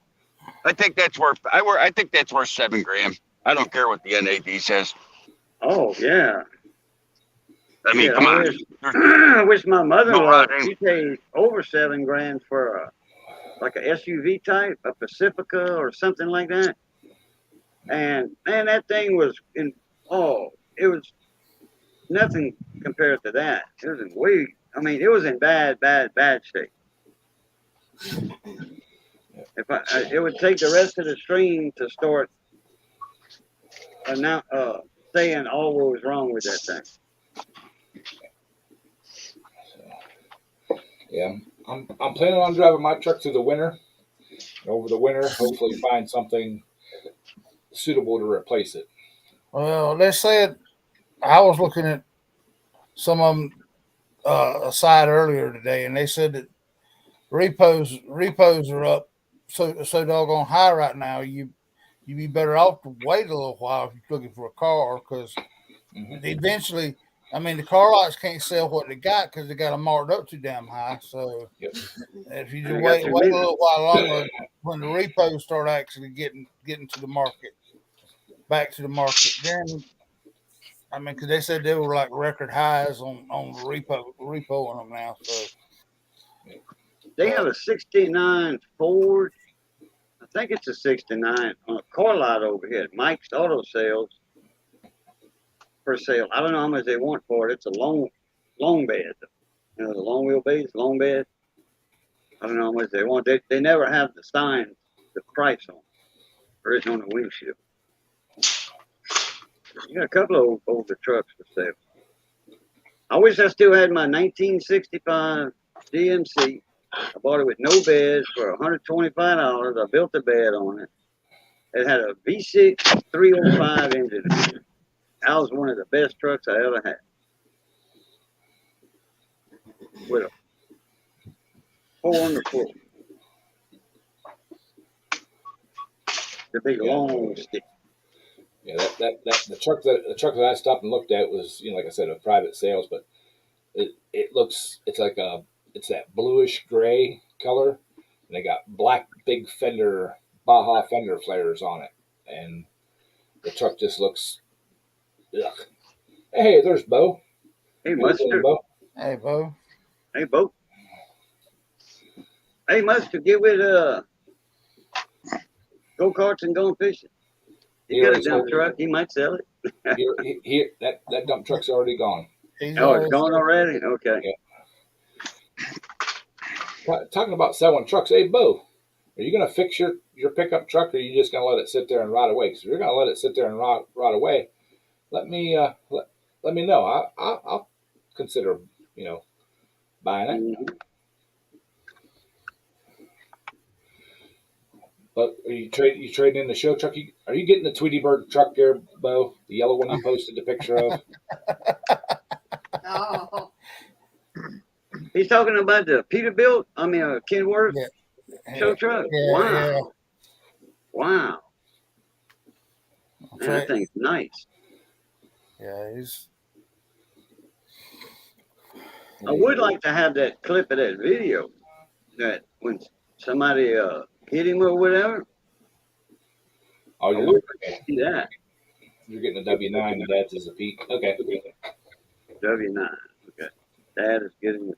I think that's worth $7,000. I don't care what the NAD says. Oh yeah. I mean, Yeah, come on. I wish my mother-in-law, No, she paid over $7,000 for like a SUV type, a Pacifica or something like that. And man, that thing was it was nothing compared to that. It was it was in bad shape. It would take the rest of the stream to start saying all what was wrong with that thing. Yeah, I'm planning on driving my truck through the winter. Over the winter, hopefully find something suitable to replace it. Well, they said I was looking at some of them aside earlier today, and they said that repos are up so doggone high right now. You'd be better off to wait a little while if you're looking for a car, because eventually, the car lots can't sell what they got because they got them marked up too damn high. So if you just wait a little while longer, when the repos start actually getting to the market, back to the market, then because they said they were like record highs on repo on them now. So they have a '69 Ford. I think it's a '69 on a car lot over here at Mike's Auto Sales for sale. I don't know how much they want for it. It's a long bed. The long wheelbase, long bed. I don't know how much they want. They never have the sign, the price on, or it's on the windshield. You got a couple of older trucks for sale. I wish I still had my 1965 GMC. I bought it with no beds for $125. I built a bed on it. It had a V6 305 engine. That was one of the best trucks I ever had. With a 4 the big long stick. Yeah, the truck that I stopped and looked at was, like I said, a private sales, but it's that bluish gray color, and they got black big Baja fender flares on it, and the truck just looks. Ugh. Hey, there's Bo. Hey, Mustard. Bo. Hey, Bo. Hey, Bo. Hey, Mustard, get with go-karts and going fishing. He got a dump truck. He might sell it. That dump truck's already gone. It's gone already? Okay. Yeah. Talking about selling trucks, hey, Bo, are you going to fix your pickup truck, or are you just going to let it sit there and rot away? Because if you're going to let it sit there and rot away, let me know. I'll consider, buying it. Mm-hmm. But are you trading in the show truck? Are you getting the Tweety Bird truck there, Bo? The yellow one you posted the picture of? Oh, He's talking about the Peterbilt. I mean, Kenworth Yeah. show truck. Yeah, Wow. yeah. Wow. That's Man, that right. thing's nice. Yeah, he's I would like to have that clip of that video that when somebody hit him or whatever. Oh, I would like to see that. you're getting a W9 and Dad's is a Pete. Okay. W9. Okay. Dad is getting the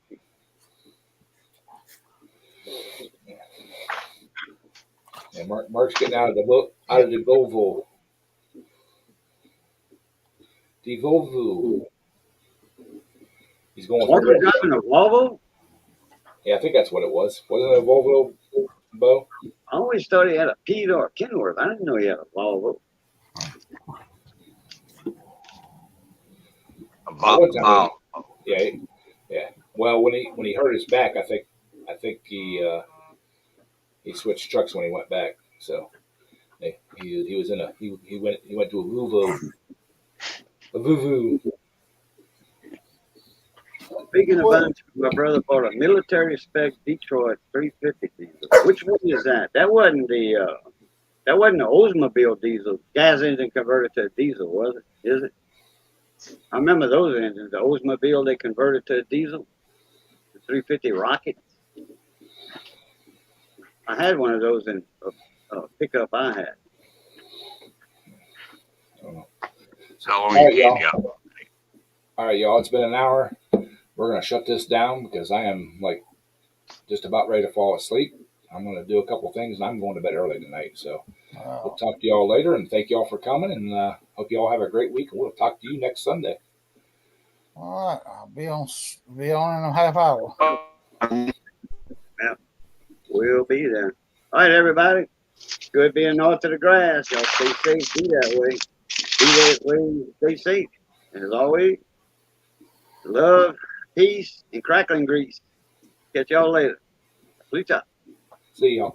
Yeah, Mark's getting out of the Volvo. The Volvo. He's going Mark through. was driving a Volvo? Yeah, I think that's what it was. Wasn't it a Volvo, Bo? I always thought he had a Pete or a Kenworth. I didn't know he had a Volvo. Oh, Yeah. Well, when he hurt his back, I think he switched trucks when he went back. So he was in a he went to a Volvo. A Vuvu. Speaking of bunch, my brother bought a military spec Detroit 350 diesel. Which one is that? That wasn't the Oldsmobile diesel. Gas engine converted to a diesel, was it? Is it? I remember those engines. The Oldsmobile they converted to a diesel. The 350 Rocket. I had one of those in a pickup I had. Halloween candy. All right, y'all. It's been an hour. We're gonna shut this down because I am like just about ready to fall asleep. I'm gonna do a couple things and I'm going to bed early tonight. So we'll talk to y'all later and thank y'all for coming and hope y'all have a great week. And we'll talk to you next Sunday. all right. I'll be on in a half hour. Yeah, we'll be there. All right, everybody. Good being north of the grass. Y'all stay safe. Be that way. Be that way. Stay safe. And as always, love, peace, and crackling grease. Catch y'all later. Bleach up. See y'all.